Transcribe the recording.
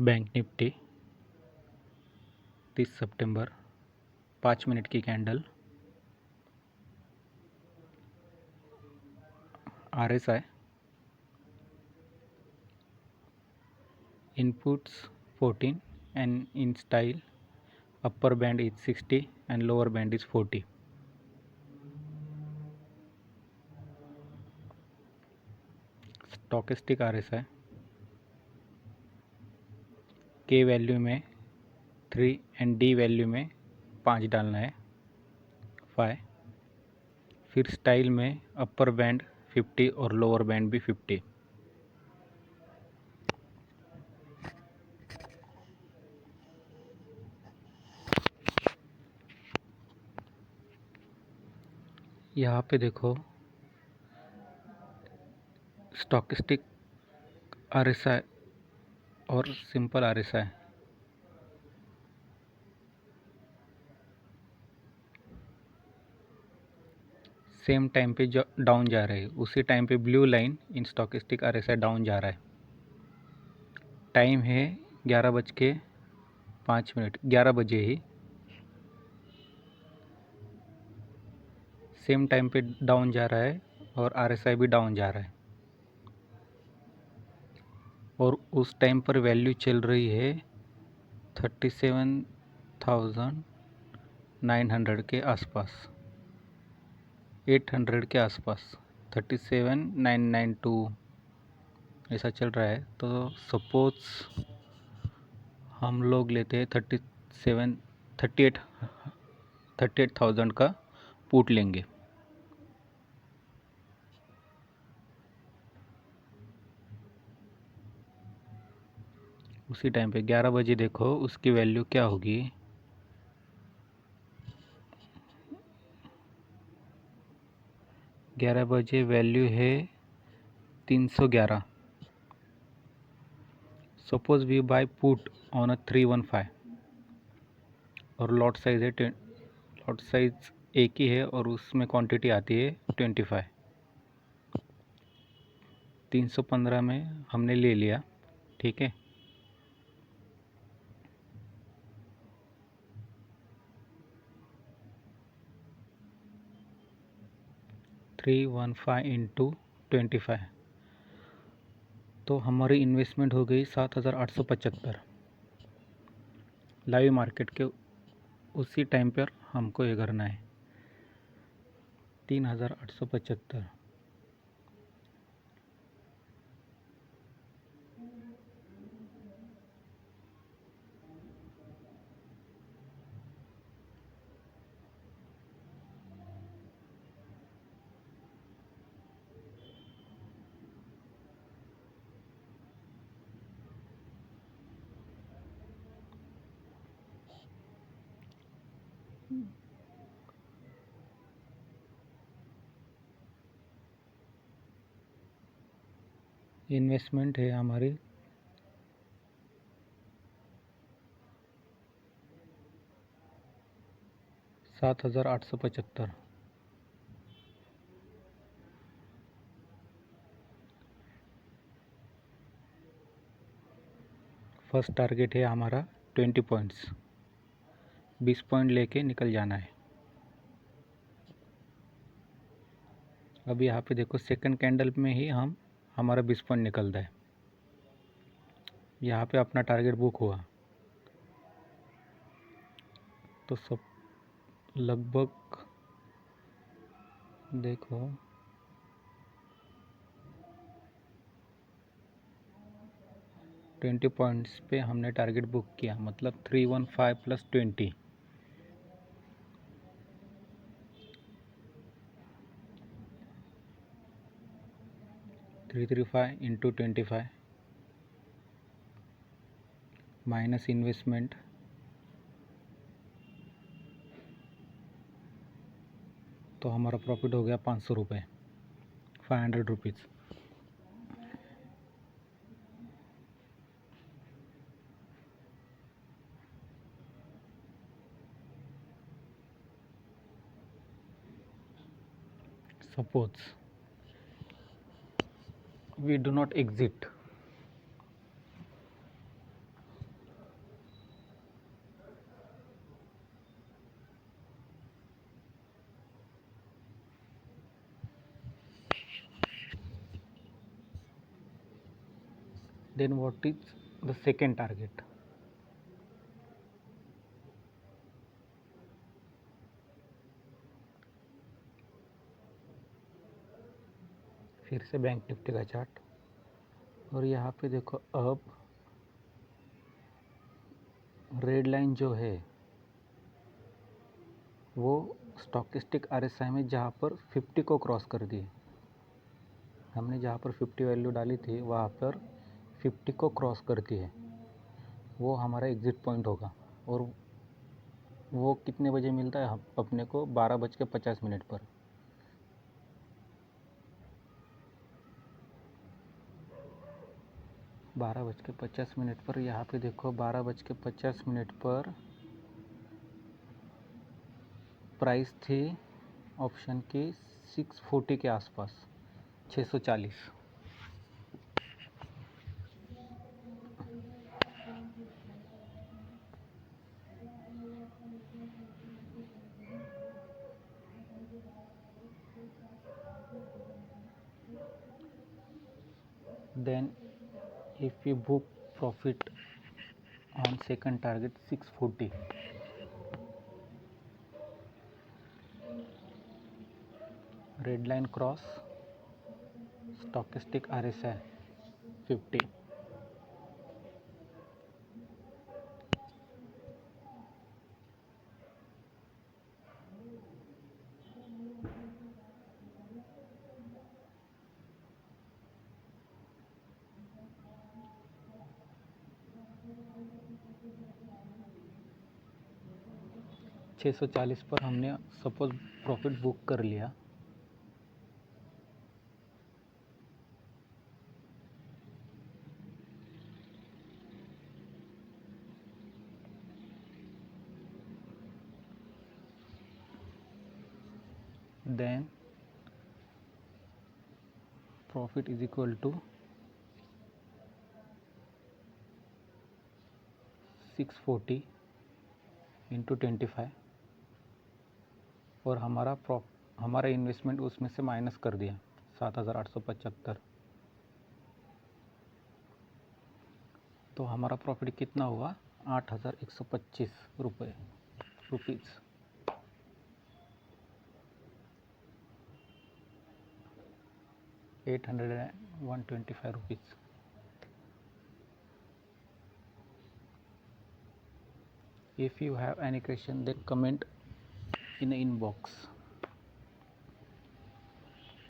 Bank Nifty 30 सितंबर 5 minute की candle. RSI inputs 14 and in style upper band is 60 and lower band is 40. Stochastic RSI के value में 3 and D value में 5 डालना है 5। फिर style में अपर बैंड 50 और लोअर बैंड भी 50। यहाँ पे देखो स्टॉकेस्टिक RSI और सिंपल RSI सेम टाइम पे डाउन जा रहे हैं। उसी टाइम पे blue line in stochastic RSI down जा रहा है। टाइम है 11:05, 11 बजे ही। सेम टाइम पे डाउन जा रहा है और RSI भी डाउन जा रहा है। और उस टाइम पर वैल्यू चल रही है 37,900 के आसपास, 800 के आसपास, 37,992 ऐसा चल रहा है। तो सपोज हम लोग लेते हैं 38,000 का पुट लेंगे। उसी टाइम पे 11 बजे देखो उसकी वैल्यू क्या होगी। 11 बजे वैल्यू है 311। Suppose we buy put on a 315 और लॉट साइज है लॉट साइज एक ही है और उसमें क्वांटिटी आती है 25। 315 में हमने ले लिया, ठीक है। थ्री वन फाइव इंटू 25, तो हमारी इन्वेस्टमेंट हो गई 7,875। लाइव मार्केट के उसी टाइम पर हमको ये करना है 3,875। इन्वेस्टमेंट है हमारी 7,875। फर्स्ट टारगेट है हमारा 20 पॉइंट्स, 20 पॉइंट लेके निकल जाना है। अब यहाँ पे देखो सेकंड कैंडल में ही हमारा 20 पॉइंट निकलता है। यहाँ पे अपना टारगेट बुक हुआ तो सब लगभग देखो 20 पॉइंट्स पे हमने टारगेट बुक किया, मतलब 315 प्लस 20, 335 इंटू 25 माइनस इन्वेस्टमेंट, तो हमारा प्रॉफिट हो गया 500 रुपये, 500 rupees. Suppose we do not exit then what is the second target? फिर से बैंक निफ्टी का चार्ट, और यहाँ पे देखो अब रेड लाइन जो है वो स्टॉकिस्टिक आरएसआई में जहाँ पर 50 को क्रॉस कर दी है। हमने जहाँ पर 50 वैल्यू डाली थी वहाँ पर 50 को क्रॉस करती है, वो हमारा एग्ज़िट पॉइंट होगा। और वो कितने बजे मिलता है अपने को? 12:50 पर। बारह बज के 50 पर यहाँ पे देखो 12:50 पर प्राइस थी ऑप्शन की 640 के आसपास, 640। Then if we book profit on second target 640, red line cross, stochastic RSI 50, $640 पर हमने सपोज प्रॉफिट बुक कर लिया। Then profit is equal to 640 into 25, और हमारा इन्वेस्टमेंट उसमें से माइनस कर दिया 7,875। तो हमारा प्रॉफिट कितना हुआ? 8,125 rupees. 825 rupees. If you have any question, then comment in the inbox.